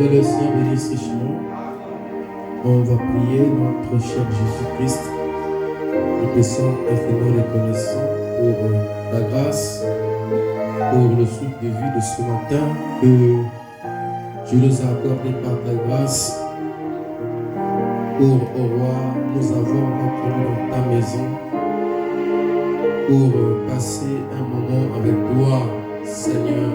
Que le Seigneur bénisse richement. On va prier notre cher Jésus-Christ. Nous te sommes infiniment reconnaissants pour ta grâce, pour le souffle de vie de ce matin que tu nous as accordé par ta grâce. Pour, au roi, nous avons rencontré dans ta maison pour passer un moment avec toi, Seigneur.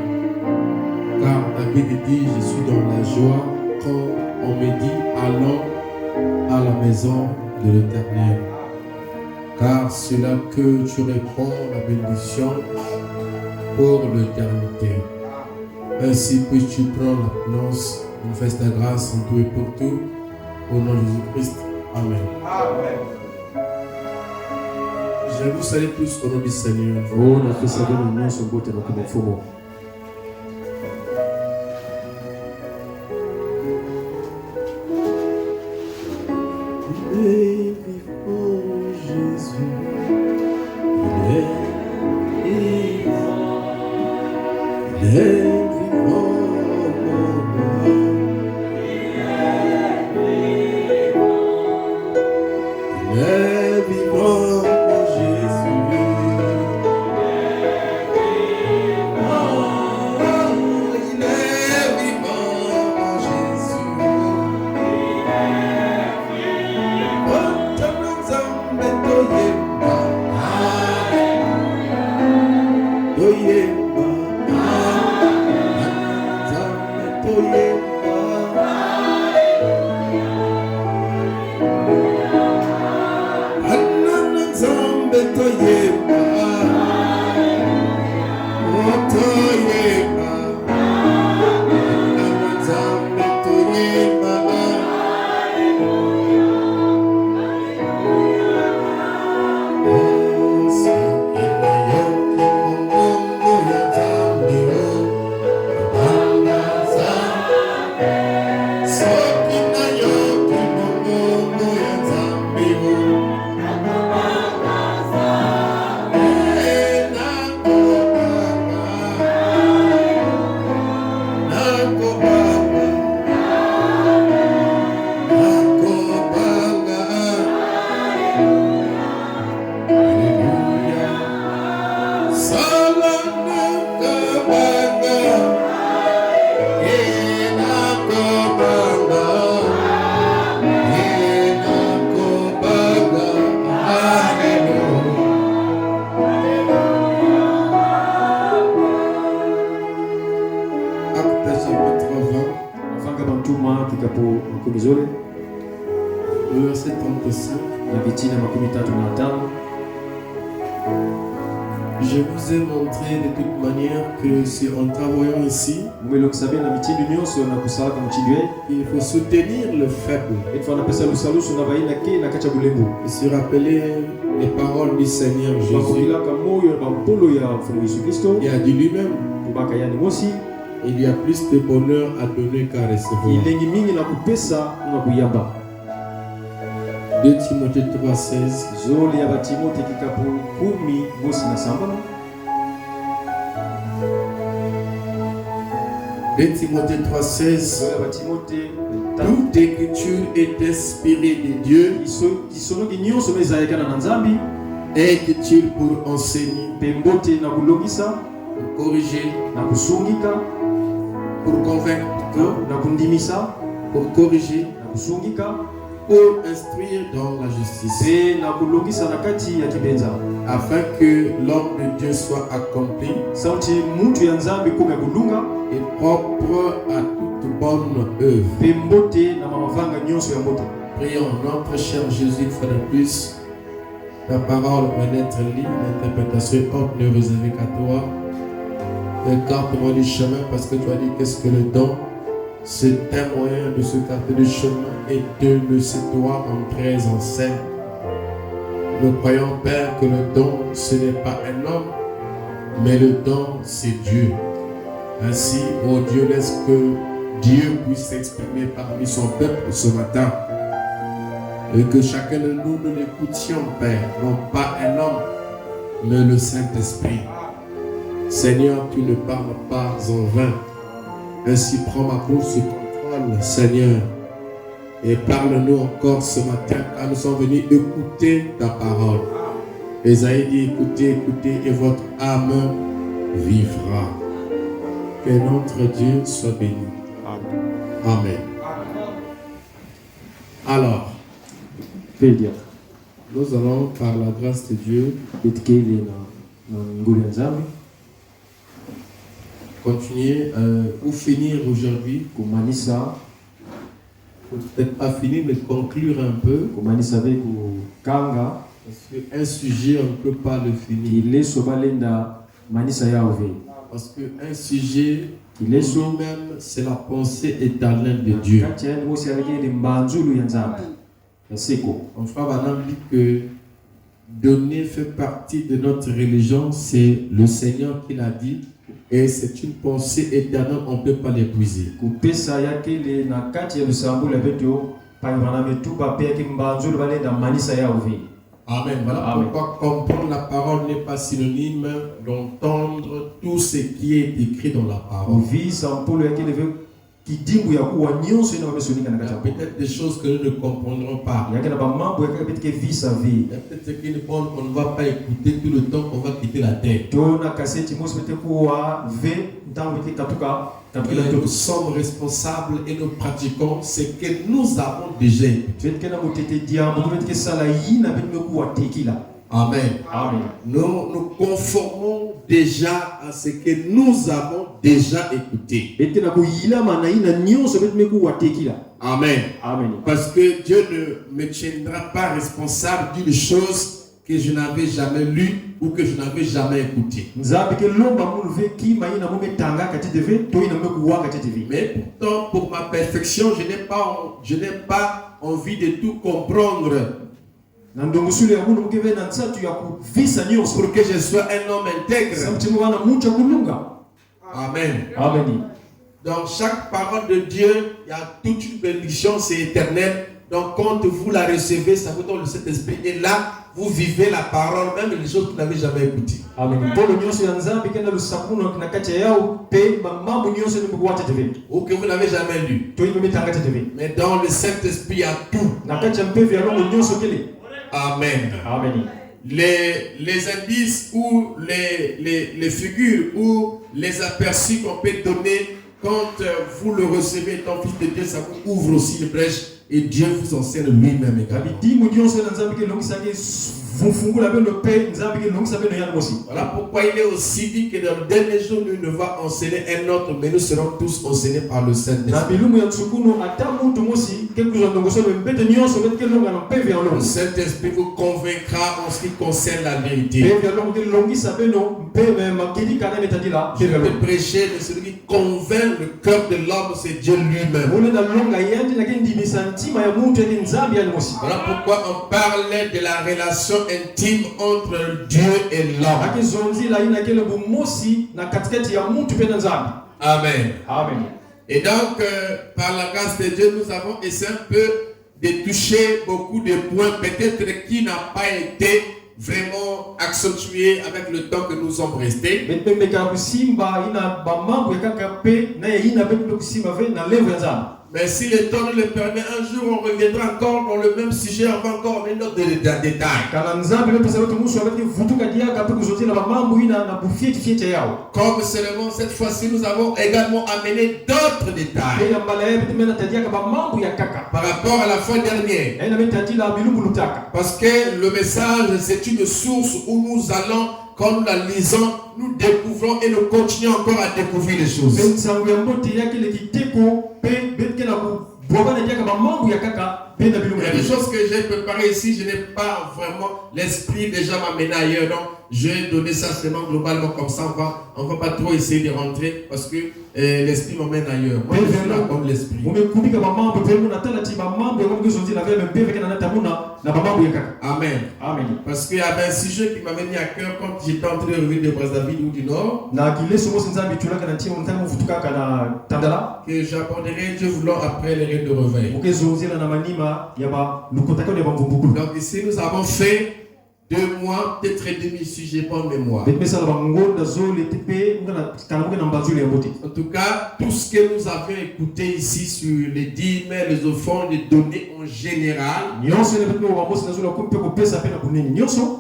Car la Bible dit, je suis dans la joie quand on me dit, allons à la maison de l'Éternel. Car c'est là que tu réponds la bénédiction pour l'éternité. Ainsi que tu prends la place, manifeste ta grâce en tout et pour tout. Au nom de Jésus-Christ. Amen. Amen. Je vous salue tous au nom du Seigneur. Oh, na fesa de nous son bote na kumfumo. Verset 35. Je vous ai montré de toute manière que c'est en travaillant ici il faut soutenir le faible et se rappeler les paroles du Seigneur Jésus. Il a dit lui-même, il y a plus de bonheur à donner qu'à recevoir. 2 Timothée 3,16. 2 Timothée 3,16. Toute écriture est inspirée de Dieu et est utile pour enseigner, pour corriger, pour convaincre, pour corriger, pour instruire dans la justice, afin que l'homme de Dieu soit accompli et propre à toute bonne œuvre. Prions notre cher Jésus une fois de plus. Ta parole va être libre, l'interprétation haute ne réservée qu'à toi. Écarte-moi du chemin parce que tu as dit qu'est-ce que le don. C'est un moyen de se carter du chemin et de laisser toi entrer en scène. Nous croyons, Père, que le don, ce n'est pas un homme, mais le don, c'est Dieu. Ainsi, oh Dieu, laisse que Dieu puisse s'exprimer parmi son peuple ce matin. Et que chacun de nous l'écoutions, Père, non pas un homme, mais le Saint-Esprit. Seigneur, tu ne parles pas en vain. Ainsi, prends ma course sous contrôle parole, Seigneur. Et parle-nous encore ce matin, car nous sommes venus écouter ta parole. Esaïe dit, écoutez, écoutez, et votre âme vivra. Que notre Dieu soit béni. Amen. Alors, nous allons, par la grâce de Dieu, continuer ou finir aujourd'hui. Peut-être pas finir, mais conclure un peu. Parce qu'un sujet, on ne peut pas le finir. Parce qu'un sujet, lui-même, c'est la pensée éternelle de Dieu. Mon frère Madame dit que donner fait partie de notre religion, c'est le Seigneur qui l'a dit. Et c'est une pensée éternelle, on ne peut pas l'épuiser. Amen. Voilà pourquoi comprendre la parole n'est pas synonyme d'entendre tout ce qui est écrit dans la parole. Il y a peut-être des choses que nous ne comprendrons pas. Il y a peut-être ce qui ne qu'on ne va pas écouter tout le temps qu'on va quitter la terre. Nous sommes responsables et nous pratiquons ce que nous avons déjà écouté. Amen. Amen. Nous nous conformons déjà à ce que nous avons déjà écouté. Amen. Amen. Parce que Dieu ne me tiendra pas responsable d'une chose que je n'avais jamais lue ou que je n'avais jamais écoutée. Mais pourtant, pour ma perfection, je n'ai pas envie de tout comprendre. Pour que je sois un homme intègre. Amen. Amen. Dans chaque parole de Dieu, il y a toute une bénédiction, c'est éternel. Donc quand vous la recevez, ça vous donne le Saint-Esprit. Et là, vous vivez la parole, même les choses que vous n'avez jamais écoutées. Amen. Ou que vous n'avez jamais lu. Mais dans le Saint-Esprit, il y a tout. Amen. Amen. Les indices ou les figures ou les aperçus qu'on peut donner quand vous le recevez étant fils de Dieu, ça vous ouvre aussi une brèche et Dieu vous enseigne lui-même également. Voilà pourquoi il est aussi dit que dans le dernier jour, nous ne va enseigner un autre, mais nous serons tous enseignés par le Saint-Esprit. Le Saint-Esprit vous convaincra en ce qui concerne la vérité. Je vais prêcher de celui qui convainc le cœur de l'homme, c'est Dieu lui-même. Voilà pourquoi on parlait de la relation intime entre Dieu et l'homme. Amen. Amen. Et donc, par la grâce de Dieu, nous avons essayé un peu de toucher beaucoup de points, peut-être qui n'a pas été vraiment accentué avec le temps que nous sommes restés. Mais si le temps nous le permet, un jour on reviendra encore dans le même sujet, on va encore mettre notre détail. Comme seulement cette fois-ci, nous avons également amené d'autres détails par rapport à la fois dernière. Parce que le message, c'est une source où nous allons, quand nous la lisons, nous découvrons et nous continuons encore à découvrir les choses. Il y a des choses que j'ai préparées ici, je n'ai pas vraiment l'esprit déjà m'amener ailleurs. Donc, je vais donner ça seulement globalement comme ça. On va pas trop essayer de rentrer parce que l'esprit m'emmène ailleurs. Moi, je suis là comme l'esprit. Amen. Amen. Parce qu'il y avait un sujet qui m'avait mis à cœur quand j'étais en train de revenir de Brazzaville ou du Nord. Que j'aborderai, Dieu voulant, après les rites de réveil. Donc ici, nous avons fait 2 mois, peut-être et demi si j'ai pas mémoire. En En tout cas, tout ce que nous avions écouté ici sur les dîmes, les offrandes, les données en général,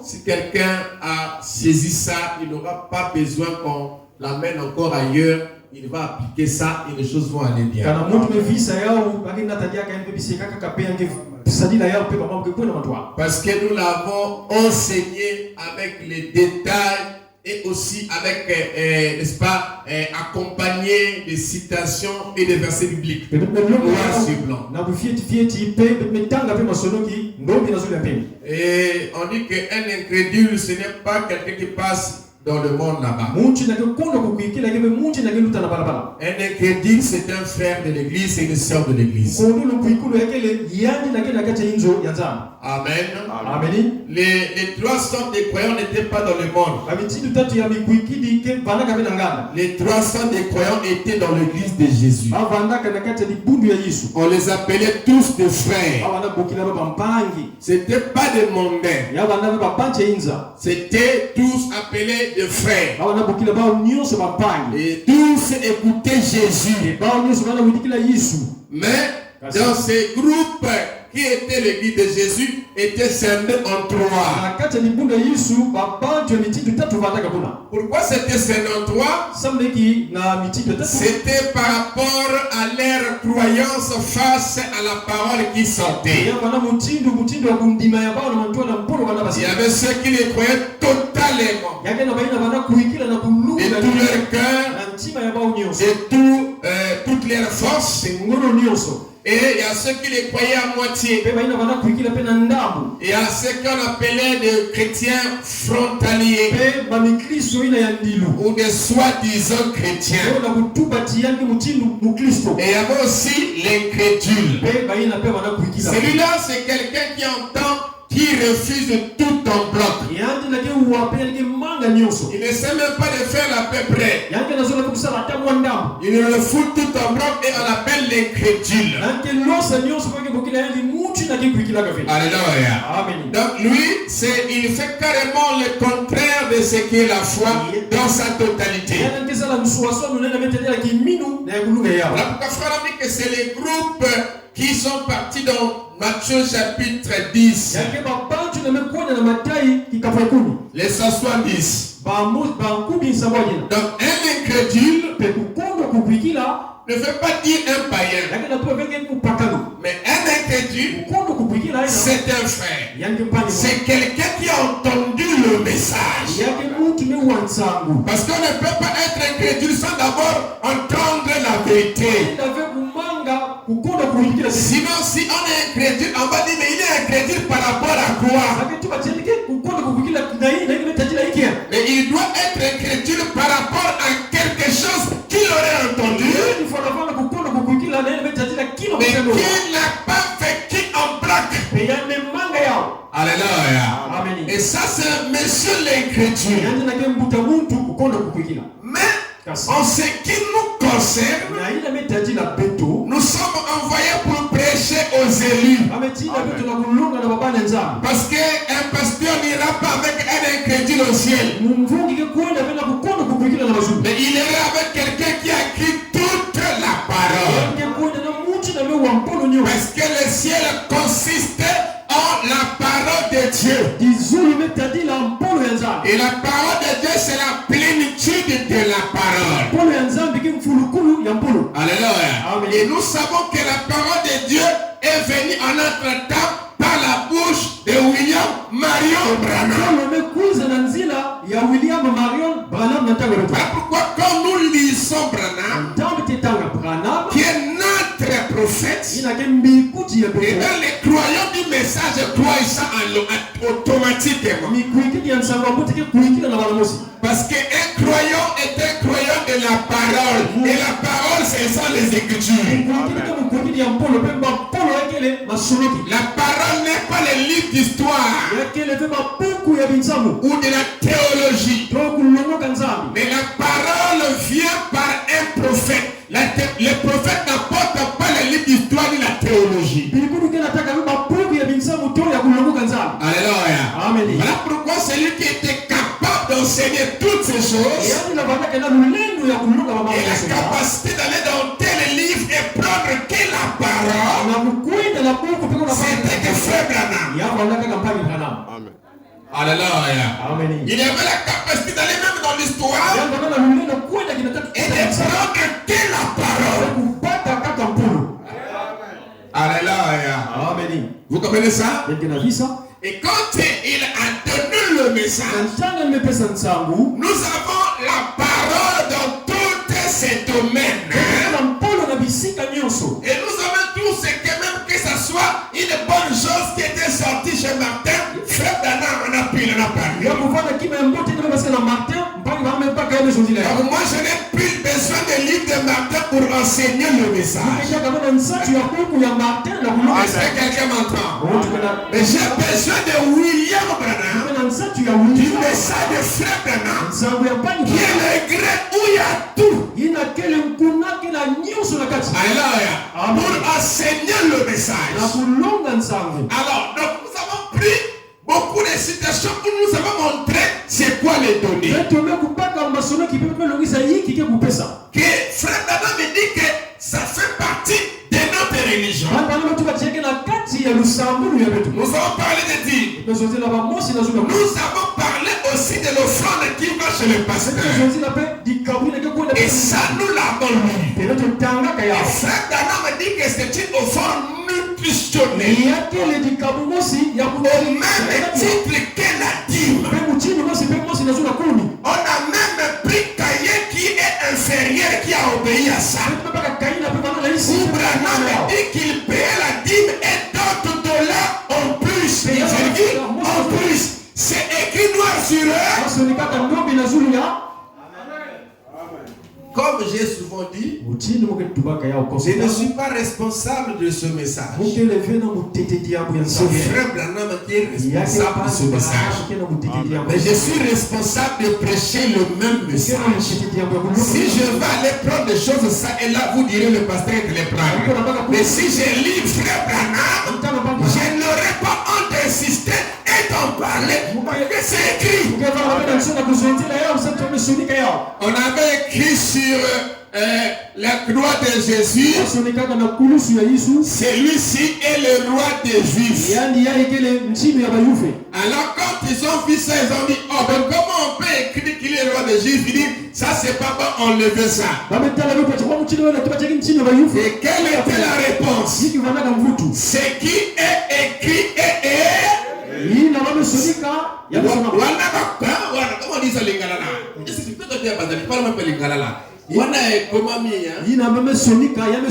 si quelqu'un a saisi ça, il n'aura pas besoin qu'on l'amène encore ailleurs. Il va appliquer ça et les choses vont aller bien. Parce que nous l'avons enseigné avec les détails et aussi avec, n'est-ce pas, accompagné des citations et des versets bibliques. Noir sur blanc. Et on dit qu'un incrédule, ce n'est pas quelqu'un qui passe dans le monde là-bas. Un incrédule, c'est un frère de l'église et une sœur de l'église. Amen. Amen. Les 3 sortes de croyants n'étaient pas dans le monde. Les 3 sortes de croyants étaient dans l'église de Jésus. On les appelait tous des frères. C'était pas des mondains. C'était tous appelés des frères. Et tous écoutaient Jésus. Mais dans ces groupes qui étaient l'église de Jésus étaient scindés en 3. Pourquoi c'était scindé en 3? C'était par rapport à leur croyance face à la parole qui sortait. Il y avait ceux qui les croyaient totalement de tout leur cœur, de toute leur force. Et il y a ceux qui les croyaient à moitié. Et il y a ceux qu'on appelait des chrétiens frontaliers ou des soi-disant chrétiens. Et il y avait aussi l'incrédule. Celui-là, c'est quelqu'un qui entend, qui refuse tout en bloc. Il ne sait même pas de faire à peu près. Il le fout tout en bloc et on l'appelle l'incrédule. Alléluia. Donc lui, il fait carrément le contraire de ce qu'est la foi dans sa totalité. Voilà pourquoi frère dit que c'est les groupes qui sont partis dans Matthieu chapitre 10. Les 170. Donc un incrédule ne veut pas dire un païen. Mais un incrédule, c'est un frère. C'est quelqu'un qui a entendu le message. Parce qu'on ne peut pas être incrédule sans d'abord entendre la vérité. Sinon, si on est incrédule, on va dire mais il est incrédule par rapport à quoi? Mais il doit être incrédule par rapport à quelque chose qu'il aurait entendu, mais qu'il n'a pas vécu en bloc. Alléluia. Et ça, c'est monsieur l'incrédule. Mais en ce qui nous concerne, nous sommes envoyés pour prêcher aux élus. Parce qu'un pasteur n'ira pas avec un incrédule au ciel. Mais il ira avec quelqu'un qui a écrit toute la parole. Parce que le ciel consiste en la parole de Dieu. Et la parole de Dieu, c'est la plénitude de la parole. Alléluia. Et nous savons que la parole de Dieu est venue en notre temps par la bouche de William Marion Branham. Voilà pourquoi quand nous lisons Branham, qui est notre prophète, et dans les croyants du message croient ça automatiquement. Parce qu'un croyant est un croyant de la parole. Et la parole, c'est ça les Écritures. La parole n'est pas le livre d'histoire ou de la théologie. Mais la parole vient par un prophète. Le prophète n'apporte pas le livre d'histoire ni la théologie. Alléluia. Voilà pourquoi qui était capable d'enseigner toutes ces choses, et la capacité d'aller dans tel livre et prendre que la parole, c'était que Frère Branham. Amen. Alléluia. Il y avait la capacité d'aller même dans l'histoire et de prendre que la parole. Alléluia. Vous comprenez ça? Et quand il a donné le message, nous avons la parole dans tous ces domaines. Et nous avons tous ce que même que ce soit une bonne chose qui était sortie chez Martin, Frère Branham en a pris, il en a parlé. Donc moi je n'ai plus besoin des livres de Martin pour enseigner le message. Est-ce que quelqu'un m'entend? Mais j'ai besoin de William Branham, du message de Frère Branham, qui est le grec où il y a tout. Alléluia. Pour enseigner le message. Alors, donc nous avons pris beaucoup de citations où nous avons montré c'est quoi les données. Que Frère Branham me dit que ça fait partie de notre religion. Nous avons parlé de Dieu. Nous avons parlé aussi de l'offrande qui va chez le pasteur. Et ça, nous l'avons lu. Et Frère Branham me dit que c'est une offrande nutritionnelle. Au même titre que la dîme. On a même pris Caïn qui est inférieur, qui a obéi à ça. Branham dit qu'il payait la dîme et d'autres dollars en plus. En plus, c'est écrit noir sur eux. Comme j'ai souvent dit, je ne suis pas responsable de ce message. C'est Frère Branham qui est responsable de ce message. Mais je suis responsable de prêcher le même message. Si je vais aller prendre des choses, ça, et là vous direz le pasteur de les prendre. Mais si je lis Frère Branham, je n'aurai pas honte d'insister et d'en parler. Parce que c'est écrit. On avait écrit sur la croix de Jésus, celui-ci est le roi des Juifs. Alors quand ils ont vu ça, ils ont dit, oh ben comment on peut écrire qu'il est le roi des Juifs? Il dit, ça c'est pas bon, enlever ça. Et quelle était la réponse? Ce qui est écrit est comment on dit ça lingala là? Est-ce que tu peux te dire bazali pas même lingala là? Wana ekomami ya. Ina même sonika ya me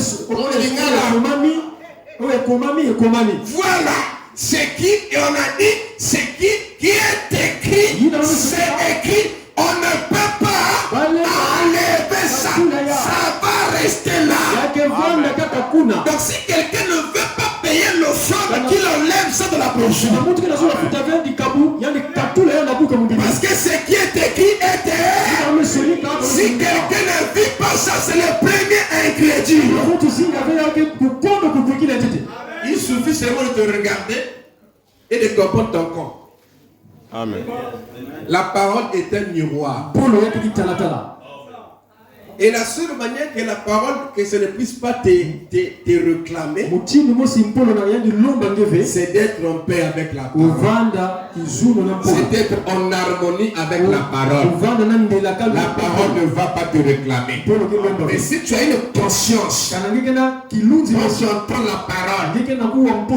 ekomami. Voilà ce qui on a dit, ce qui est écrit, c'est écrit. On ne peut pas enlever ça. Ça va rester là. Donc si quelqu'un ne veut pas payer l'offrande, qu'il enlève ça de la brochure. Parce que ce qui est écrit était. Si quelqu'un ne vit pas ça, c'est le premier ingrédient. Il suffit seulement de te regarder et de comprendre ton corps. Amen. La parole est un miroir. Et la seule manière que la parole, que ça ne puisse pas te réclamer, c'est d'être en paix avec la parole. C'est d'être en harmonie avec la parole. La parole ne va pas te réclamer. Mais si tu as une conscience, quand tu entends la parole,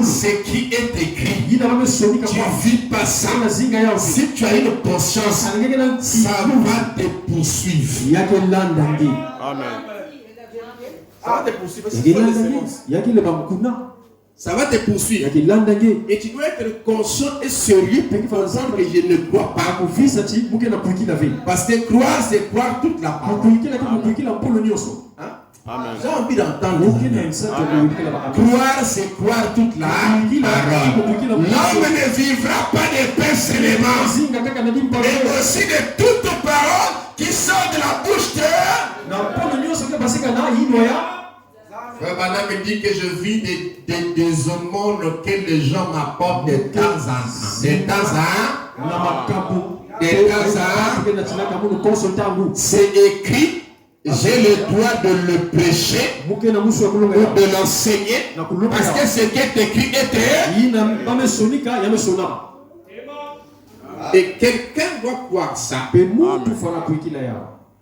ce qui est écrit, tu ne vis pas ça. Si tu as une conscience, ça va te poursuivre. Amen. Ça va te poursuivre. Ça va te poursuivre. Et tu dois être conscient et sérieux pour comprendre que je ne crois pas. Parce que croire, c'est croire toute la parole. Amen. J'ai envie d'entendre. Croire, c'est croire toute la parole. L'homme ne vivra pas de pain seulement, mais aussi de toute parole qui sort de la bouche de. Frère Branham me dit que je vis des aumônes que les gens m'apportent de temps en temps. des Lazare, c'est écrit, j'ai le droit de le prêcher ou de l'enseigner parce que ce qui est écrit est vrai. Et quelqu'un doit croire ça.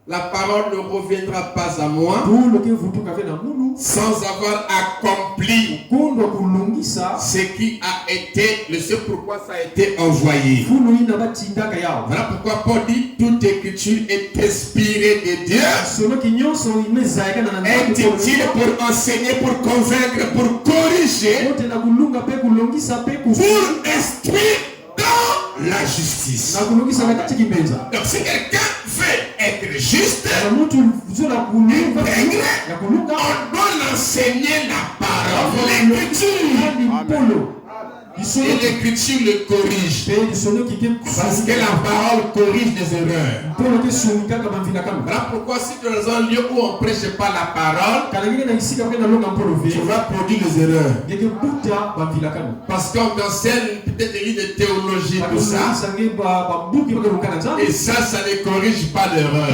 La parole ne reviendra pas à moi sans avoir accompli ce qui a été, le ce pourquoi ça a été envoyé. Voilà pourquoi Paul dit toute écriture est inspirée de Dieu. Est utile pour enseigner, pour convaincre, pour corriger, pour instruire dans la justice. Donc si quelqu'un veut être juste, on doit l'enseigner la parole, l'écriture. Et l'écriture le corrige. Parce que la parole corrige les erreurs. Voilà pourquoi si tu es dans un lieu où on ne prêche pas la parole, tu vas produire les erreurs. Parce qu'on t'enseigne peut-être des livres de théologie, tout ça. Et ça ne corrige pas l'erreur.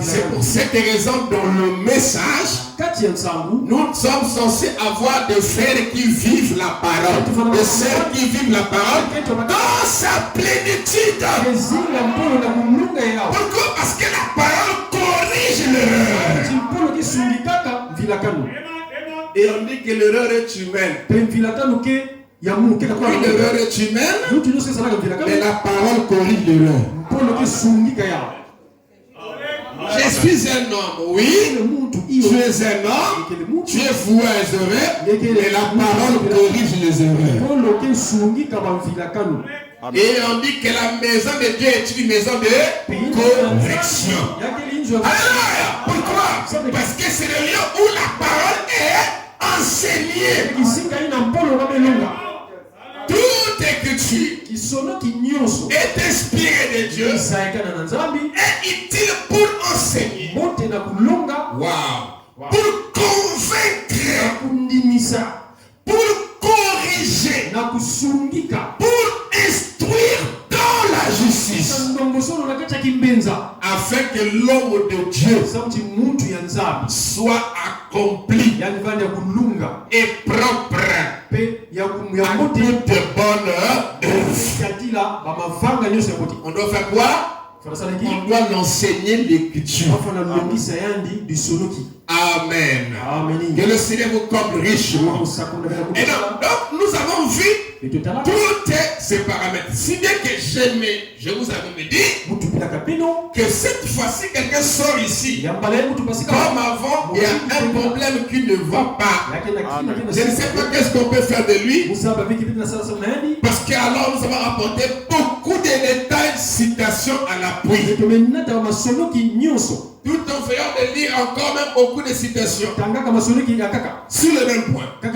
C'est pour cette raison dans le message, nous sommes censés avoir des frères qui vivent la parole. Des sœurs qui vivent la parole dans sa plénitude. Pourquoi? Parce que la parole corrige l'erreur. Et on dit que l'erreur est humaine. Une erreur est humaine, mais la parole corrige l'erreur. Je suis un homme, oui. Tu es un homme, tu es voué à les erreurs, mais la parole corrige les erreurs. Et on dit que la maison de Dieu est une maison de correction. Alléluia. Pourquoi? Parce que c'est le lieu où la parole est enseignée. Toute écriture est inspirée de Dieu, est utile pour enseigner, wow. Pour convaincre, pour corriger, pour instruire dans la justice, afin que l'homme de Dieu soit accompli et propre à toute bonne œuvre. On doit faire quoi? On doit l'enseigner l'écriture. Amen. Que le Seigneur vous comble richement. Et donc nous avons vu tous ces paramètres. Si bien que je vous avais dit que cette fois-ci quelqu'un sort ici. Comme avant, il y a un problème qui ne va pas. Je ne sais pas qu'est-ce qu'on peut faire de lui. Parce qu'alors nous avons apporté beaucoup de détails, citations à l'appui. Tout en faisant de lire encore même beaucoup de citations sur le même point. Mais,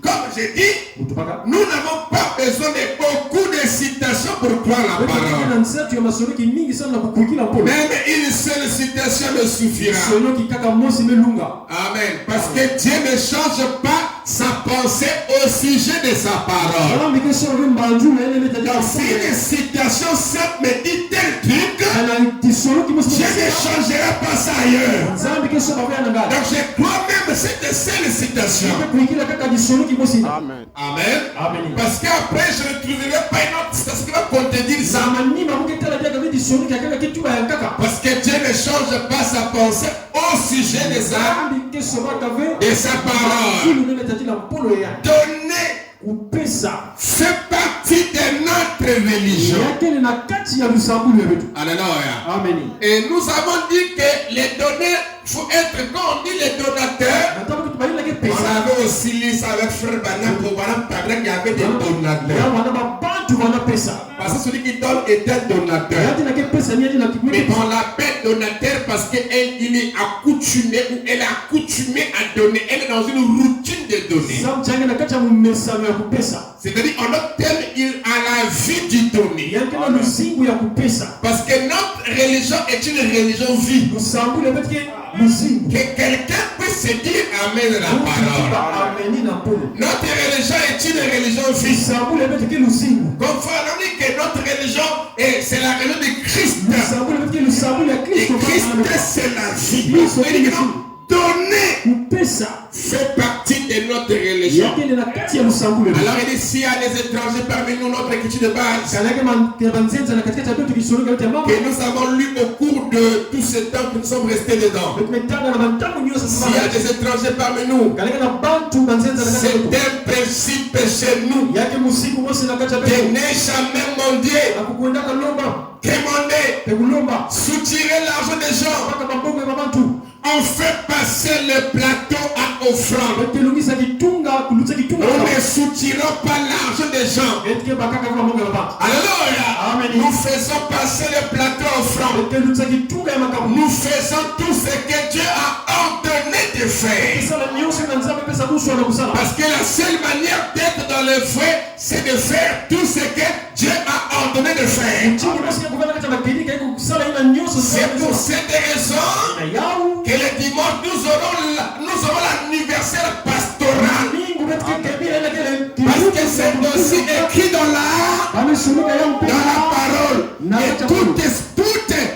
comme j'ai dit, nous n'avons pas besoin de beaucoup de citations pour croire la parole. Même une seule citation me suffira. Amen. Parce que Dieu ne change pas sa pensée au sujet de sa parole. Donc si une citation simple me dit tel truc, je ne changerai pas ça ailleurs. Donc je crois même cette seule citation. Amen. Amen. Parce qu'après je ne trouverai pas une autre citation qui va contredire ça. Parce que Dieu ne change pas sa pensée au sujet de sa parole. Donner fait partie de notre religion. Alléluia. Et nous avons dit que les données, il faut être, quand on dit les donateurs, on avait aussi lu ça avec Frère Banam, il y avait des donateurs. Parce que celui qui donne est un donateur. Mais on l'appelle donateur parce qu'elle est accoutumée ou elle est accoutumée à donner. Elle est dans une routine de donner. C'est-à-dire, en notre terme, il a la vie du donner. Parce que notre religion est une religion vie. Que quelqu'un peut puisse se dire Amen à la parole. Notre religion est une religion fils. Comme frère, on dit que notre religion, c'est la religion de Christ. Et Christ, c'est la vie. Donner fait partie de notre religion. Alors il dit, s'il y a des étrangers parmi nous, notre écriture de base, que nous avons lu au cours de tout ce temps que nous sommes restés dedans. S'il y a des étrangers parmi nous, c'est un principe chez nous de ne jamais mendier, quémander, soutirer l'argent des gens. On fait passer le plateau à offrande. Nous ne soutirons pas l'argent des gens. Alléluia. Nous faisons passer le plateau à offrande. Nous faisons tout ce que Dieu a ordonné de faire. Parce que la seule manière d'être dans le vrai, c'est de faire tout ce que Dieu a ordonné de faire. C'est pour cette raison que le dimanche, nous aurons l'anniversaire pastoral. Parce que c'est aussi écrit dans la parole.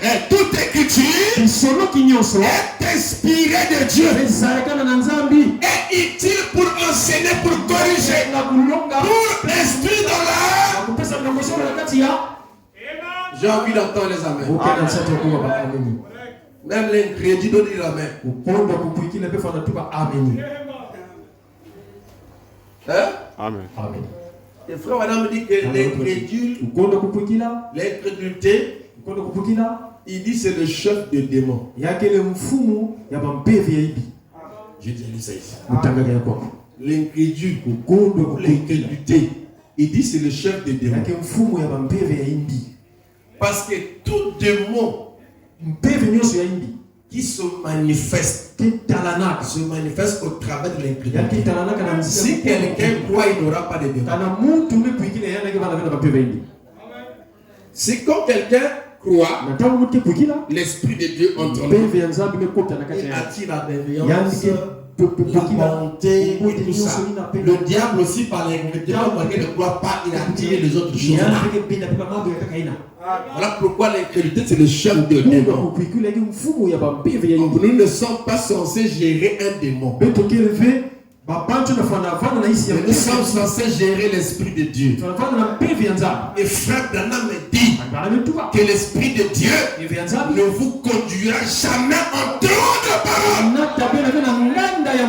Et toute écriture est inspirée de Dieu. Est utile pour enseigner, pour corriger, pour instruire dans la... J'ai envie d'entendre les amens. Même l'incrédule donne l'amen. Hein? Amen. Et frère, madame me dit que l'incrédulité, il dit c'est le chef de démons. Je dis ça ici. L'incrédulité, il dit c'est le chef de démons. Parce que tout démon qui se manifeste au travers de l'incrédulité. Si quelqu'un croit, il n'aura pas de démon. Si quand quelqu'un croit, l'Esprit de Dieu entre nous, il attire la bienveillance, la bonté, et tout ça. Le diable aussi, par l'incrédulité, quand quelqu'un ne croit pas, il attire les autres choses. Voilà pourquoi l'incrédulité, c'est le chef de démon. Nous ne sommes pas censés gérer un démon. Nous sommes censés gérer l'Esprit de Dieu. Et frère Branham me dit que l'Esprit de Dieu ne vous conduira jamais en trop de parole.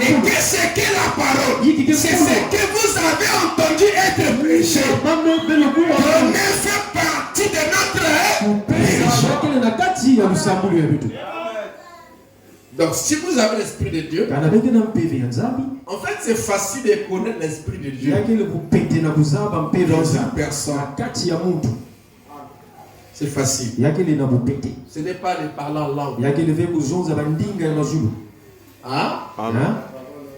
Et que c'est que la parole? C'est ce que vous avez entendu être prêché. Prenez fait partie de notre religion. Donc, si vous avez l'Esprit de Dieu, en fait, c'est facile de connaître l'Esprit de Dieu dans une personne. C'est facile. Ce n'est pas de parler en langue. Hein?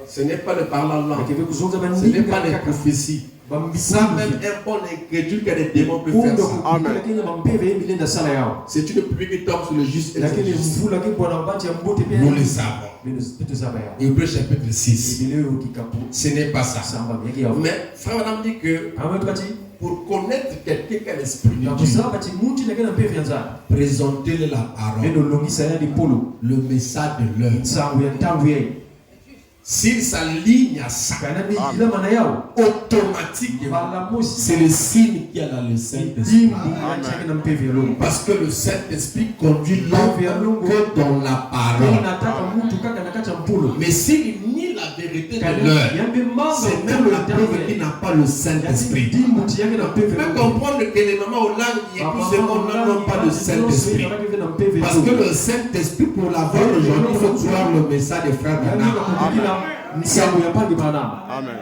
Ce n'est pas de parler en langue. Ce n'est pas de prophéties. Ça, même un bon incrédule que les démons peuvent faire ça. Amen. C'est une pluie qui tombe sur le juste et le juste. Nous le savons. Hébreux chapitre 6. Ce n'est pas ça. Mais frère, madame dit que pour connaître quelqu'un qui a l'Esprit de Dieu, présentez-le la parole, le message de l'heure. S'il s'aligne à ça, automatiquement, c'est le signe qu'il y a dans le Saint-Esprit. Parce que le Saint-Esprit conduit l'homme que dans la parole. Mais s'il nie la vérité de l'heure, c'est même la preuve qu'il n'a pas le Saint-Esprit. Tu peux comprendre que les mamans au langue qui écoutent ce monde n'ont pas de Saint-Esprit. Parce que le Saint-Esprit, pour l'avoir aujourd'hui, il faut croire le message des frères Branham. Amen.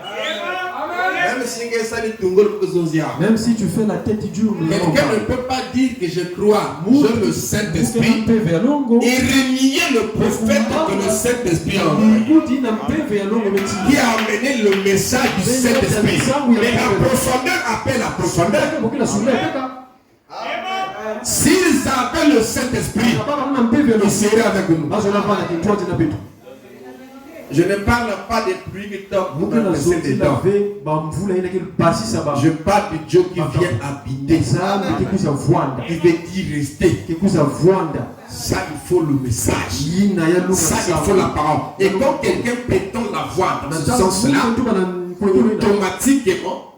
Même si tu fais la tête dure, quelqu'un ne peut pas dire que je crois, je le Saint-Esprit, et renier le prophète que le Saint-Esprit a envoyé, qui a amené le message du Saint-Esprit. Mais la profondeur appelle la profondeur. S'ils appellent le Saint-Esprit, il serait avec nous. Je ne parle pas des pluies qui tombent pour verser des dents. Je parle du Dieu qui vient habiter. Il veut dire rester. Ça, il faut le message. Ça, il faut la parole. Et quand quelqu'un prétend la voir dans ce sens-là, automatiquement,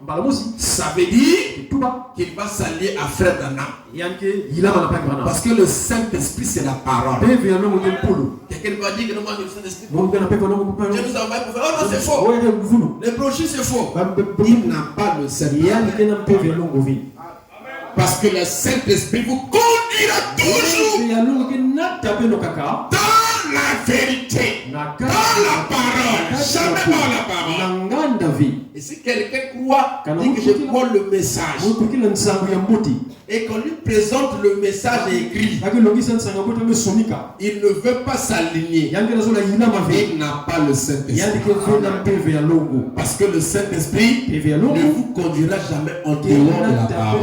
ça veut dire qu'il va s'allier à Frère Branham. Parce que le Saint-Esprit, c'est la parole. Quelqu'un va dire que non, le Saint-Esprit, Dieu nous a envoyé pour faire. Oh non, c'est faux. Les brochures, c'est faux. Il n'a pas le Saint-Esprit. Parce que le Saint-Esprit vous conduira toujours dans la vérité, dans la parole, jamais dans la parole. Et si quelqu'un croit, dit que je crois le message, et qu'on lui présente le message écrit, il ne veut pas s'aligner. Il n'a pas le Saint-Esprit. Parce que le Saint-Esprit ne vous conduira jamais en dehors de la parole.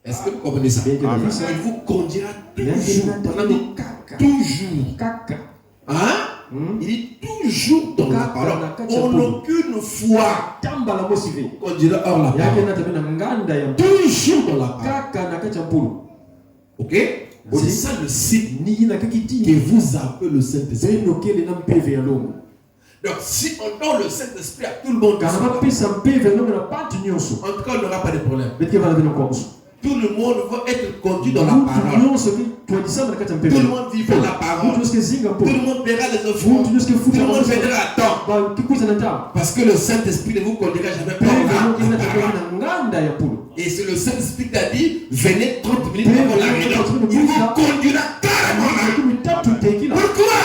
Est-ce que vous comprenez ça? Il vous conduira toujours. Hein? Il est toujours dans la parole. En aucune fois conduira hors la parole. Toujours dans la parole. Ok? C'est ça le signe que vous avez le Saint-Esprit. Donc si on donne le Saint-Esprit à tout le monde, en tout cas on n'aura pas de problème. Tout le monde va être conduit dans la parole. Tout le monde vivra la parole. Tout le monde verra les offrandes. Tout le monde viendra à temps. Parce que le Saint-Esprit ne vous conduira jamais par la parole. Et c'est le Saint-Esprit qui a dit, venez 30 minutes avant la réunion. Il vous conduira carrément là. Pourquoi?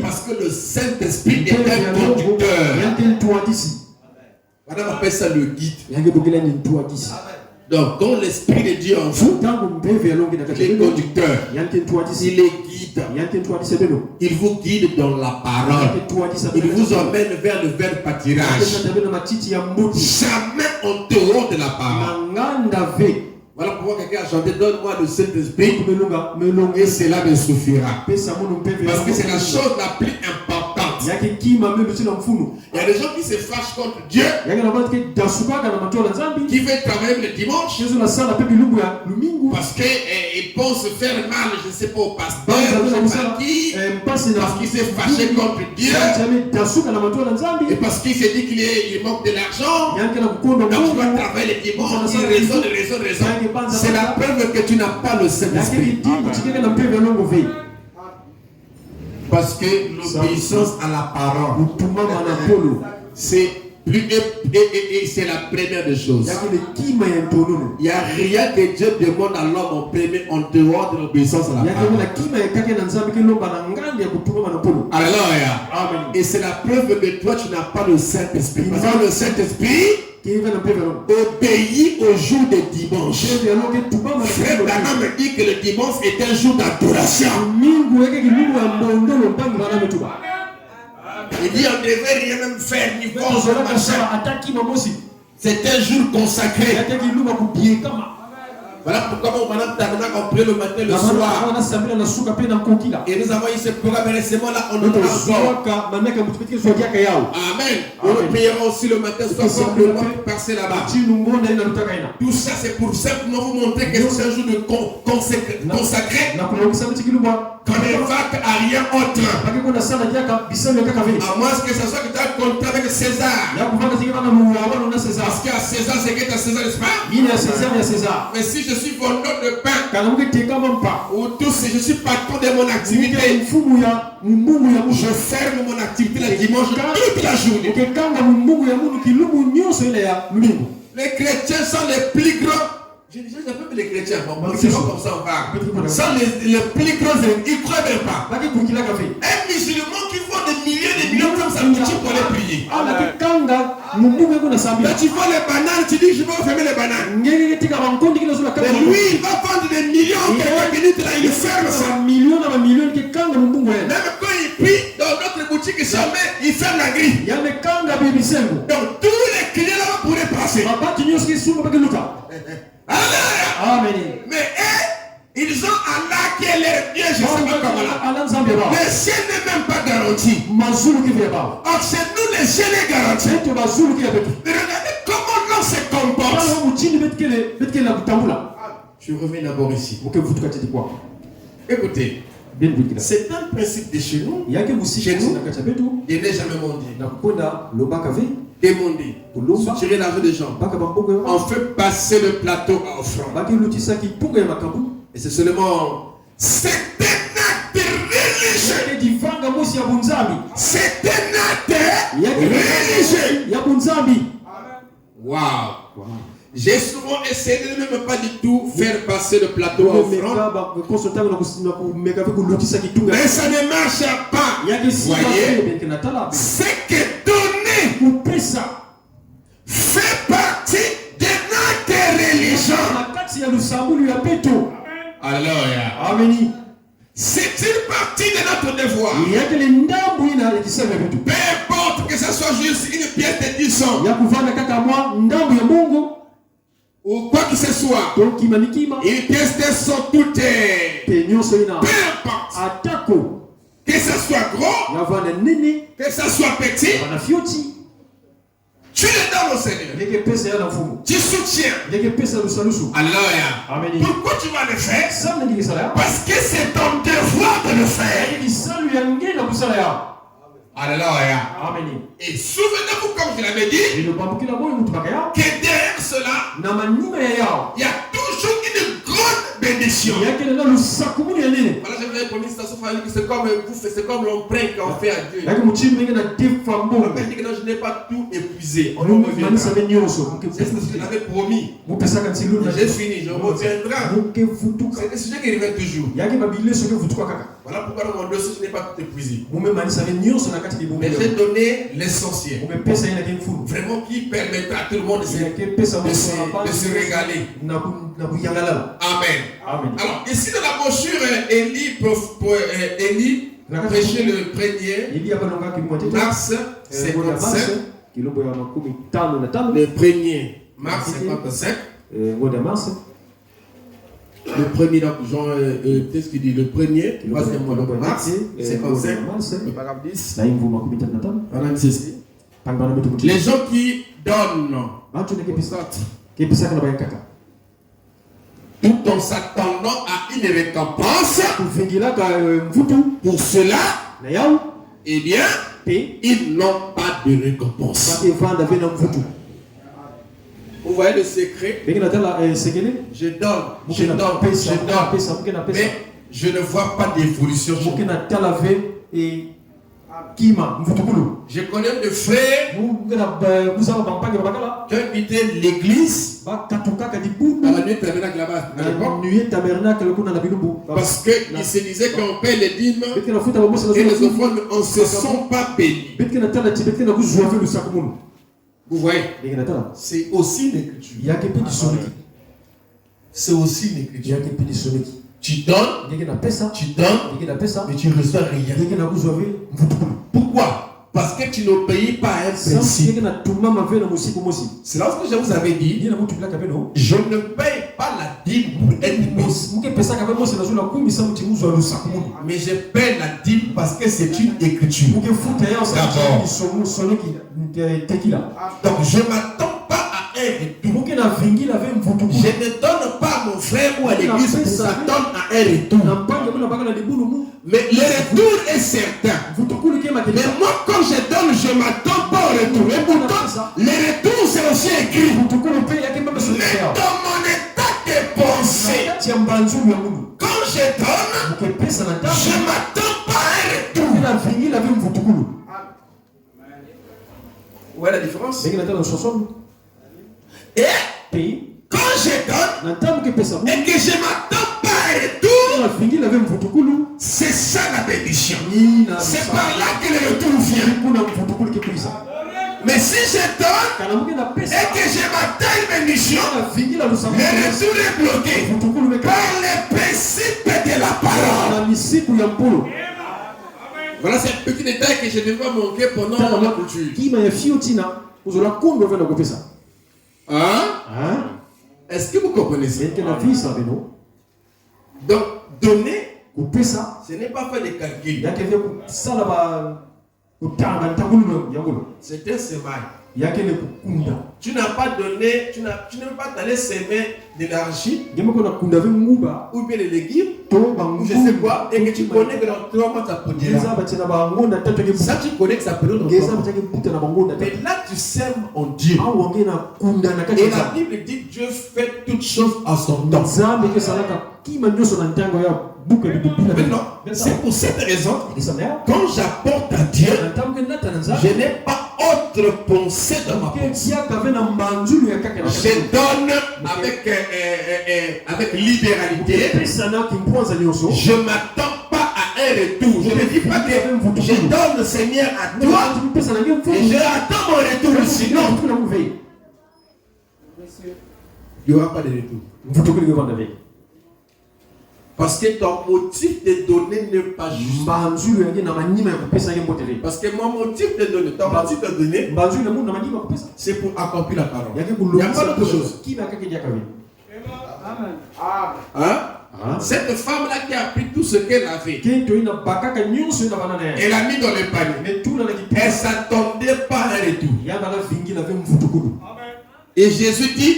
Parce que le Saint-Esprit est un conducteur. Madame appelle ça le guide. Donc, quand l'Esprit de Dieu en vous, il est conducteur, il est guide, il vous guide dans la parole, il vous emmène vers le verbe pâturage, jamais en dehors de la parole. Voilà pourquoi quelqu'un a chanté, donne-moi le Saint-Esprit et cela me suffira. Parce que c'est la chose la plus importante. Il y a des gens qui se fâchent contre Dieu, qui veulent travailler le dimanche, parce qu'ils pensent faire mal, je ne sais pas, au pasteur, parce qu'il s'est fâché contre Dieu, et parce qu'il s'est dit qu'il manque de l'argent, donc il va travailler le dimanche, il raisonne. C'est la preuve que tu n'as pas le Saint-Esprit. Parce que l'obéissance à la parole, c'est la première des choses. Il n'y a rien que Dieu demande à l'homme en premier en dehors de l'obéissance à la parole. Alléluia. Et c'est la preuve que toi tu n'as pas le Saint-Esprit. Parce que le Saint-Esprit obéit au jour de dimanche. Frère Branham me dit que le dimanche est un jour d'adoration. Il dit on ne devait rien même faire ni voir machin. C'est un jour consacré. Voilà pourquoi mon madame Tamina a prié le matin, le soir. Et nous avons eu ce programme récemment là, on nous encore. Amen. Nous prions aussi le matin, soit pour le monde passer là-bas. Tout ça c'est pour simplement vous montrer que c'est un jour de consacré. Qu'on ne va à rien autre. À moins que ce soit que tu as un contrat avec César. Parce qu'à César, c'est que tu as César, n'est-ce pas? Mais si je suis vendeur de pain, ou tout, si je suis patron de mon activité, je ferme mon activité le dimanche toute la journée. Les chrétiens sont les plus grands. Je dis, j'appelle les chrétiens, c'est pas comme ça on parle. Sans les plus grands, ils ne croient même pas. Un musulman qui vend des millions comme ça, tu peux les prier. Là, tu vois les bananes, tu dis, je vais fermer les bananes. Mais lui, il va vendre des millions, quelques minutes là, il ferme ça. Même quand il prie dans notre boutique, jamais, il ferme la grille. Donc, tous les clients là pourraient passer. Amen. Mais ils ont Allah qui est leur Dieu, je ne sais pas comment là. Le ciel n'est même pas garanti. garantie. Or, c'est nous les gênés garantis. Mais regardez comment l'homme se comporte. Je reviens d'abord ici. Écoutez, c'est un principe de chez nous. Chez nous, il n'est jamais mondial. Démondé. Soutirer l'argent des gens. On fait passer le plateau à offrande. Et c'est seulement c'est un acte religieux. C'est un acte religieux. Waouh. J'ai souvent essayé de ne même pas du tout faire passer le plateau à offrande. Mais ça ne marche pas. Voyez, c'est que donner fait partie de notre religion. Alléluia. C'est une partie de notre devoir. Peu importe que ce soit juste une pièce de 10 ans ou quoi que ce soit, une pièce de 100 tout est. Peu importe. Que ce soit gros, que ce soit petit, tu le donnes au Seigneur. Tu soutiens. Alléluia. Pourquoi tu vas le faire? Parce que c'est ton devoir de le faire. Alléluia. Et souvenez-vous, comme je l'avais dit, que derrière cela, il y a toujours une grande bénédiction. Voilà, je vous avais promis, c'est comme l'emprunt qu'on fait à Dieu. On peut dire que non, je n'ai pas tout épuisé. On en revient. C'est ce que je l'avais promis. J'ai fini, je reviendrai. C'est des sujets qui reviennent toujours. Voilà pourquoi dans mon dossier, je n'ai pas tout épuisé. Mais j'ai donné l'essentiel. Vraiment qui permettra à tout le monde de se régaler. Amen. Alors, ici dans la brochure, Élie prêchait le 1er mars 55. Le 1er mars 55. Le premier, donc, qu'est-ce qu'il dit? Le premier, troisième mois de mars, 55, le paragraphe 10. Les gens qui donnent, tout en s'attendant à une récompense, pour cela, eh bien, ils n'ont pas de récompense. Vous voyez le secret? Je donne, mais je ne vois pas d'évolution. Je connais des frères qui ont quitté l'église à la nuit tabernacle là-bas. Parce qu'ils se disaient qu'on paie les dîmes et les offrandes, on ne se sent pas bénis. Vous voyez, c'est aussi l'écriture. C'est aussi l'écriture. Tu donnes, mais tu ne reçois rien. Pourquoi? Parce que tu n'obéis pas à un principe. C'est là que je vous avais dit, je ne paye pas la dîme pour être bon. Mais je paye la dîme parce que c'est une écriture. D'abord. Donc je ne m'attends pas à un retour. Je ne donne pas à mon frère ou à l'église pour s'attendre à un retour. Mais le retour est certain. Mais moi, quand je donne, je ne m'attends pas au retour. Et pourtant, le retour, c'est aussi écrit. Mais dans mon état de pensée, quand je donne, je ne m'attends pas à un retour. Où est la différence? Et quand je donne et que je ne m'attends pas à un retour, c'est ça la bénédiction. C'est par là que le retour vient. Mais si je donne et que je m'attends à une bénédiction, le retour est bloqué par les principes de la parole. Voilà ces petits détails que je ne vais pas manquer pendant la culture. Est-ce que vous comprenez ça? Donc, donner Ce n'est pas fait de calcul. C'est un semail. Tu n'as pas donné, tu ne peux pas t'aller semer de l'argile ou bien les légumes ou je sais quoi et que tu connais que dans 3 mois ça produira. Ça tu connais que ça produira dans 3 mois. Mais là tu sèmes en Dieu. Et la Bible dit que Dieu fait toutes choses à son temps. Maintenant, c'est pour cette raison, quand j'apporte à Dieu, je n'ai pas autre pensée dans ma pensée. Je donne avec libéralité. Je ne m'attends pas à un retour. Je ne dis pas que je donne le Seigneur à toi et je attends mon retour. Sinon, il n'y aura pas de retour. Parce que ton motif de donner n'est pas juste. Parce que mon motif de donner, ton motif de donner, c'est pour accomplir la parole. Il n'y a pas d'autre chose. Hein? Cette femme-là qui a pris tout ce qu'elle avait, elle a mis dans le panier. Elle ne s'attendait pas à un retour. Et Jésus dit,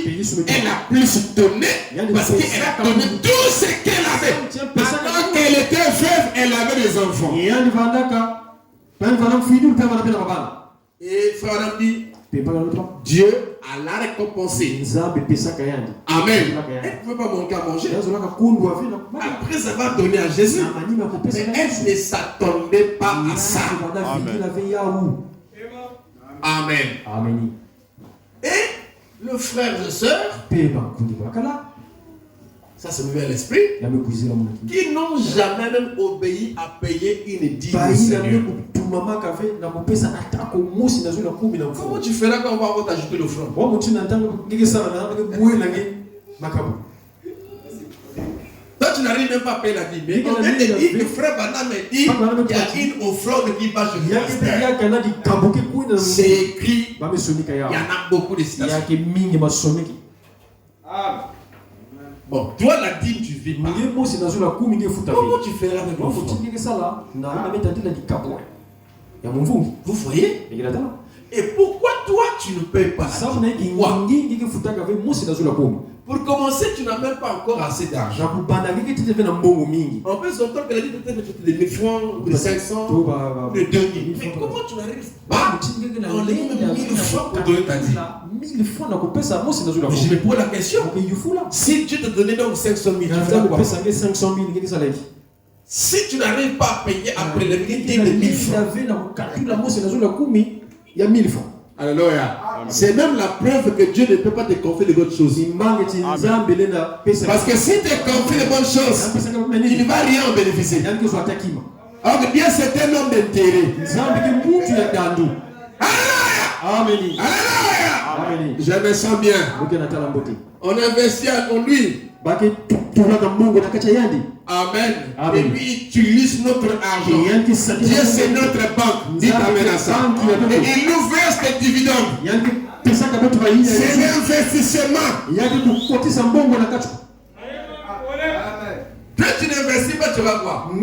elle a plus donné parce qu'elle a donné tout ce qu'elle avait. Pendant qu'elle était veuve, elle avait des enfants. Et frère dit, Dieu a la récompensé. Amen. Elle ne pouvait pas manquer à manger. Après avoir donné à Jésus, mais elle ne s'attendait pas à ça. Amen. Amen. Et le frère et soeur, ça se met à l'esprit, qui n'ont jamais même obéi à payer une dîme au Seigneur. Comment tu feras quand on va t'ajouter l'offrande? Toi, tu n'arrives même pas à payer la dîme. Mais on vient de dire que frère Banam me dit qu'il y a une offrande qui va chez le c'est écrit. Il y en a beaucoup de citations. Bon, toi la dîme, tu vis pas. Comment tu feras avec l'offrande? Vous voyez? Et pourquoi toi tu ne payes pas? Pour commencer, tu n'as même pas encore assez d'argent. On peut s'entendre que la dîme peut-être de 1000 francs, ou de 500, ou de 2000. Mais comment tu n'arrives pas à enlever 1000 francs pour donner ta dîme? Mais je me pose la question. Si Dieu te donnait donc 500 000, tu feras quoi? Si tu n'arrives pas à payer après le prix de 1000 francs, il y a 1000 francs. Alléluia. C'est même la preuve que Dieu ne peut pas te confier de bonnes choses. Parce que si tu te confies de bonnes choses, il ne va rien en bénéficier. Alors que bien c'est un homme d'intérêt. Alléluia. Alléluia. Je me sens bien. On investit en lui. Amen. Et lui utilise notre argent. Dieu c'est notre banque. Dites amen à ça. Et il nous verse des dividendes. C'est l'investissement. Quand tu n'investis pas, tu vas voir. Qui me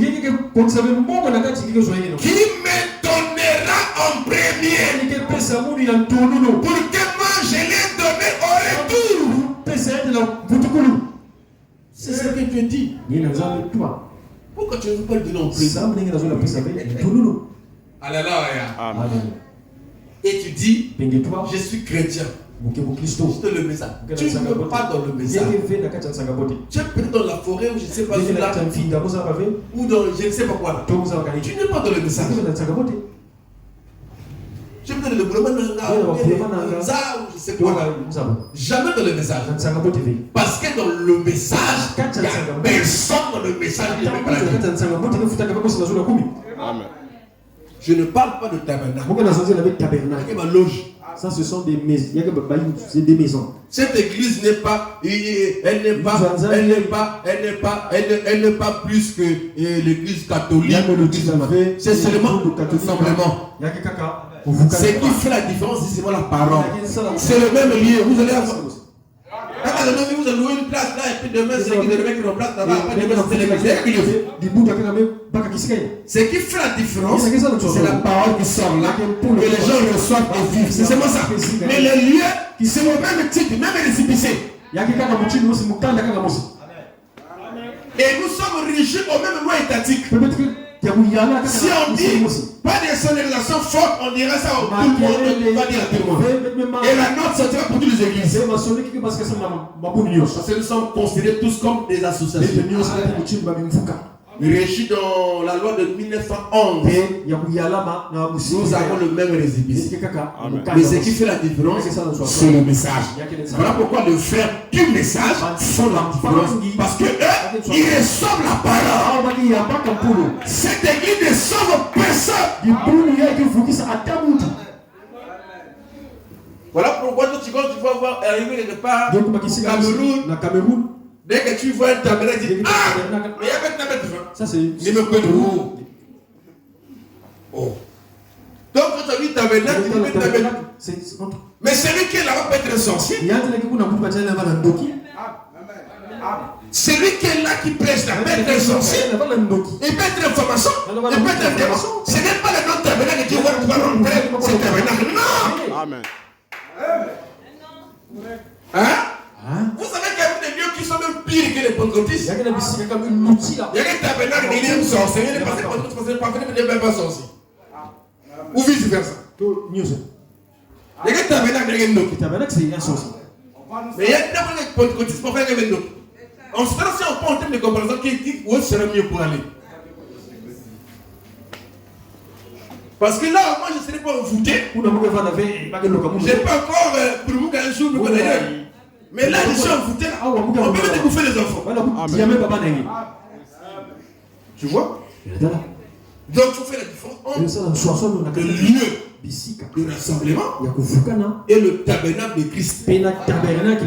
donnera en premier? Pour que moi je l'ai donné au retour. C'est ce que Dieu dit. Pourquoi tu ne veux pas le donner en premier? Alléluia. Et tu dis, je suis chrétien. Je te le message. Tu ne veux pas dans le message. Tu es peut-être dans la forêt ou je ne sais pas ou dans je ne sais pas quoi. Tu n'es pas dans le message. Tu es peut-être dans le boulot ou je sais quoi. Jamais dans le message. Parce que dans le message, il y a personne dans le message qui ne peut pas la dire. Amen. Je ne parle pas de tabernacle. Ma loge. Ça, ce sont des maisons. Cette église n'est pas, elle n'est pas plus que l'église catholique. C'est seulement simplement. Ce qui fait la différence, c'est seulement la parole. C'est le même lieu. Vous allez avoir. pas dans le vous louez une place là et puis demain c'est qui de mettre une place là-bas. Après demain c'est l'église. Ce qui fait la différence, c'est la parole qui sort là et les gens reçoivent et vivent. C'est seulement ça. Mais les lieux, c'est au même titre, même récipicé. Et nous sommes régis au même loi étatique. Si on dit pas des sonorisations fortes, on dirait ça au tout le monde, va dire à tout le monde. Et la note sortira pour toutes les églises. Parce que nous sommes considérés tous comme des associations. Régis dans la loi de 1911. Nous avons le même récépissé. Mais ce qui fait la différence, c'est le message. Voilà pourquoi le frère du message font la différence. Parce que eux, ils reçoivent la parole. Cette église ne sauve personne. Voilà pourquoi tu vas voir arriver quelque part au Cameroun. Dès que tu vois un tabernacle, tu dis ah, mais il y a pas de tabernacle. Ça c'est. Oh. Donc quand tu as vu tabernacle, tu dis tabernacle. Mais celui qui est là-bas peut être un sorcier. Celui qui est là qui prêche là peut être un sorcier. Il peut être un formation. Il peut être un démon. Ce n'est pas le nom de tabernacle que tu vois, tu vas rentrer. C'est tabernacle. Non. Amen. Hein? Vous savez qu'il y a des lieux qui sont même pires que les pentecôtistes. Il y a des tabernacles, il y a une sorcier. Il y a des pentecôtistes qui ne sont pas sorciers. Ou vice versa. Il y a des tabernacles, il y a des tabernacles, c'est un sorcier. Mais il y a des pentecôtistes pour faire des tabernacles. En ce temps-là, si on prend un terme de comparaison qui dit où serait mieux pour aller. Parce que là, moi, je ne serais pas envoûté. Je n'ai pas encore pour vous qu'un jour, vous connaissez. Mais là, je suis envoûté. On peut même découvrir les enfants. Tu vois? Donc, il faut faire la différence entre le lieu de rassemblement et le tabernacle de Christ. Qui est le tabernacle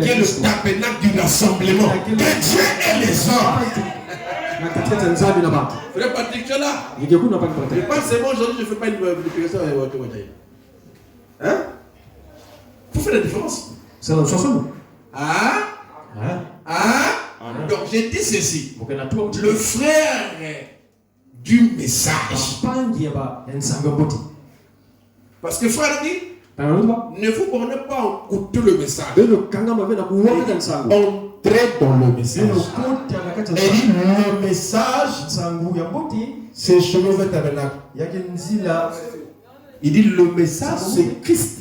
du rassemblement. Que Dieu et les hommes. Frère Patrick, tu es là. Je pense c'est bon, aujourd'hui, je ne fais pas une prédication. Hein? Il faut faire la différence. C'est la chanson. Donc j'ai dit ceci. Le frère du message. Parce que frère dit, ne vous prenez pas en couteau le message. Entrez dans le message. Et dit le message, c'est chemin vers tabernacle. Il dit le message, c'est Christ.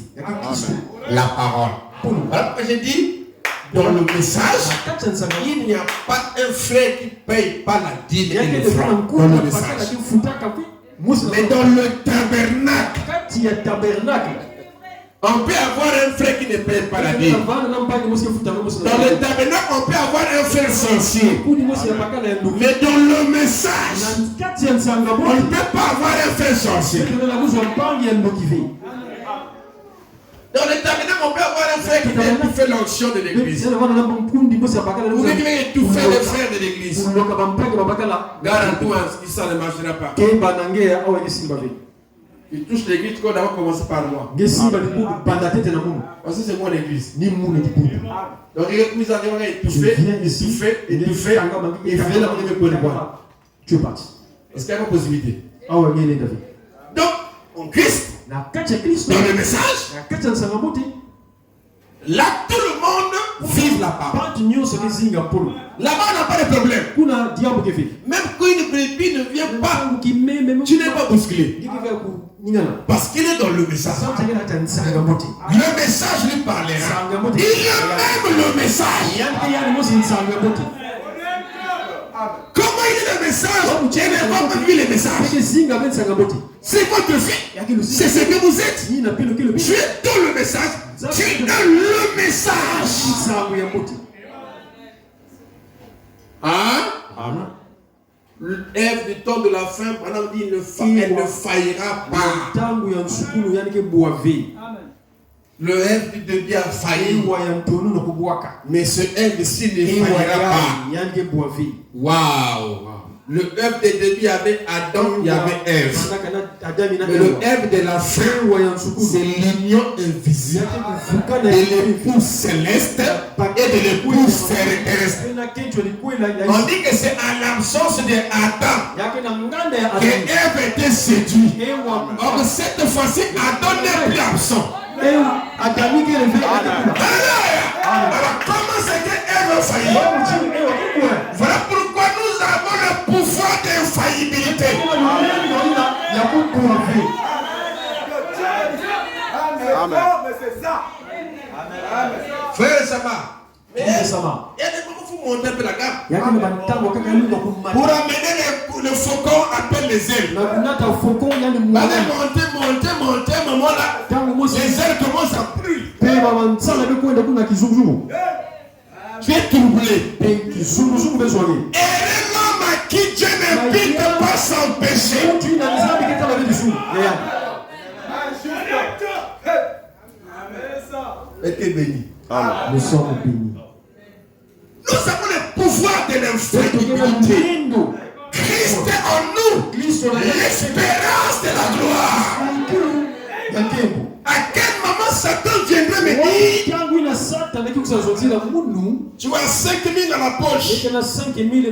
La parole. Voilà pourquoi j'ai dit, dans le message, il n'y a pas un frère qui ne paye pas la dîme et le franc dans le message. Mais dans le tabernacle, on peut avoir un frère qui ne paye pas la dîme. Dans le tabernacle, on peut avoir un frère sorcier. Mais dans le message, on ne peut pas avoir un frère sorcier. Dans le tabernacle, on peut avoir un frère qui fait l'onction de l'église. Ou qui vient étouffer les frères de l'église. Garantis, ça ne marchera pas. Il touche l'église, qu'on a commencé par moi. Parce que c'est moi l'église. Donc il est mis en avant, étouffé. Et fait la première pour les voir. Tu es parti. Est-ce qu'il y a une possibilité? Donc, en Christ, dans le message, là tout le monde vive la parole. Là-bas on n'a pas de problème. Même quand une brebis ne vient pas, tu n'es pas bousculé. Parce qu'il est dans le message. Le message lui parlera. Il aime le message. Comment il est le message? Tu n'as pas vu le message. C'est votre vie. C'est ce que vous êtes. Tu es dans le message. Tu es dans le message. Hein? Ève du temps de la fin, pendant dit elle ne faillira pas. Le Ève du début a failli. Mais ce Ève-ci ne faillira pas. Waouh! Le œuvre des débuts, il y avait Adam, il y avait Ève. Mais le œuvre de la fin, c'est l'union invisible de l'époux céleste et de l'époux terrestre. On dit que c'est à l'absence d'Adam que Ève était séduite. Or, cette fois-ci, Adam n'est plus absent. Alors, comment c'est que Ève a failli? Voilà pourquoi nous avons le pouvoir d'infaillibilité. Amen. Frère Sama, il y a des moments où il faut monter un peu la gamme. Pour amener le faucon appelle les ailes. Allez monter, maman là. Les ailes commencent à brûler. Tu es troublé. Et l'homme à qui Dieu n'invite pas sans péché. Été béni. Nous sommes bénis. Nous avons le pouvoir de l'infaillibilité. Christ est en nous. L'espérance de la gloire. À quel moment Satan viendrait me dire tu as 5 000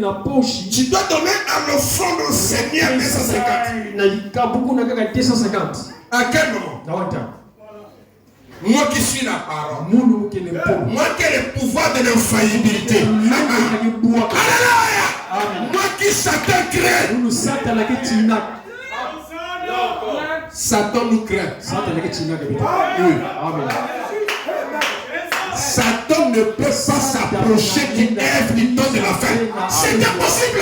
dans la poche. Tu dois donner à l'offrande au Seigneur 250. À quel moment? Moi qui suis la parole. Moi qui ai le pouvoir de l'infaillibilité. Alléluia. Moi qui Satan craint. Satan nous craint. Satan ne peut pas s'approcher d'une œuvre du temps de la fin. C'est impossible.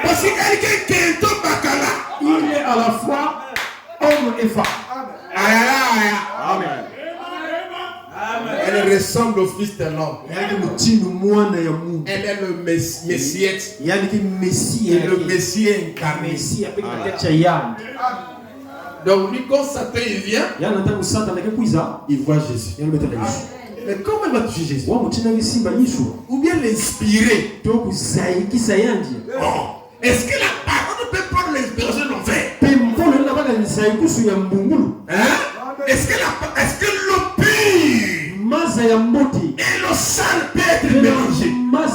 Parce que quelqu'un qui est au bacala, il est à la fois homme et femme. Amen. Elle ressemble au fils de l'homme. Elle est le Messiette. Et le Messie incarné. Donc, lui, quand Satan il vient, il voit Jésus. Mais comment il va toucher Jésus? Ou bien l'inspirer? Oh, est-ce que la parole peut prendre l'inspiration d'en faire? Est-ce que l'eau pure et l'eau sale peut être mélangée? Mais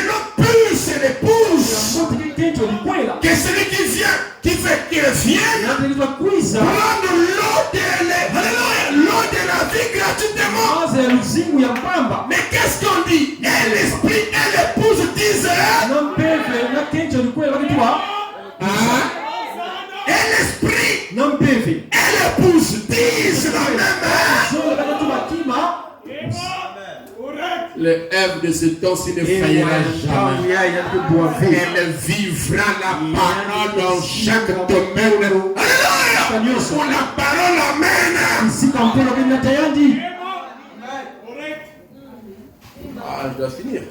l'eau pure c'est l'épouse. Que celui qui vient, qui fait qu'il vienne, prendre l'eau de la vie gratuitement. Mais qu'est-ce qu'on dit? Et l'esprit et l'épouse disent et l'esprit et l'épouse disent la même. Le œuvre de ce temps-ci ne faillira jamais. Elle vivra la parole dans chaque domaine. Alléluia! Pour la parole amène. Ah, je dois finir.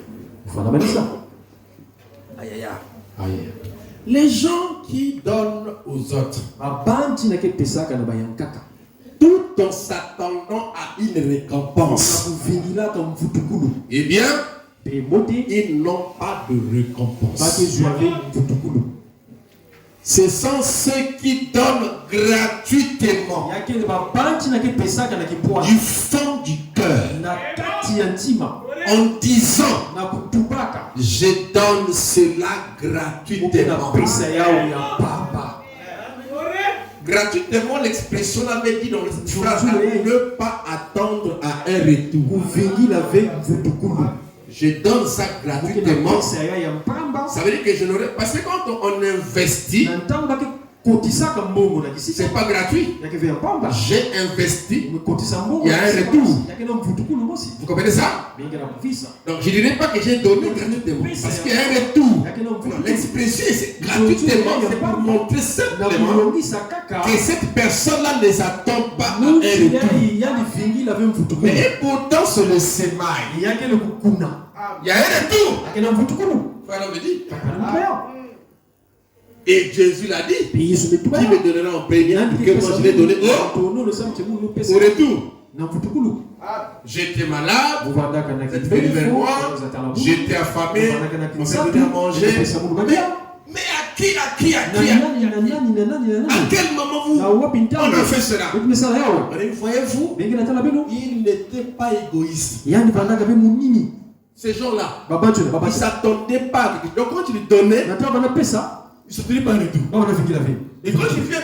Aïe, aïe, aïe. Les gens qui donnent aux autres, tout en s'attendant à une récompense, eh bien, ils n'ont pas de récompense. Ce sont ceux qui donnent gratuitement du fond du cœur en disant je donne cela gratuitement. Gratuitement, l'expression l'avait dit dans cette phrase, ne pas attendre à un retour. Je donne ça gratuitement. Ça veut dire que je n'aurais pas. Parce que quand on investit, c'est pas gratuit. J'ai investi, il y a un retour. Vous comprenez ça? Donc je ne dirais pas que j'ai donné gratuitement, parce qu'il y a un retour. L'expression c'est gratuitement, c'est pour montrer simplement que cette personne-là ne s'attend pas à un retour. Mais pourtant sur le sémail, il y a un retour. Voilà, on me dit. Et Jésus l'a dit. Qui me donnera en premier que moi je l'ai donné au retour. J'étais malade, Vous vendez qu'un vous êtes venu vers moi, j'étais affamé, on s'est venu à manger. Mais à qui À quel moment on a fait cela? Voyez-vous, il n'était pas égoïste. Ces gens-là, ils ne s'attendaient pas. Donc quand tu lui donnais, il ne se tenait pas du tout. Et quand tu viens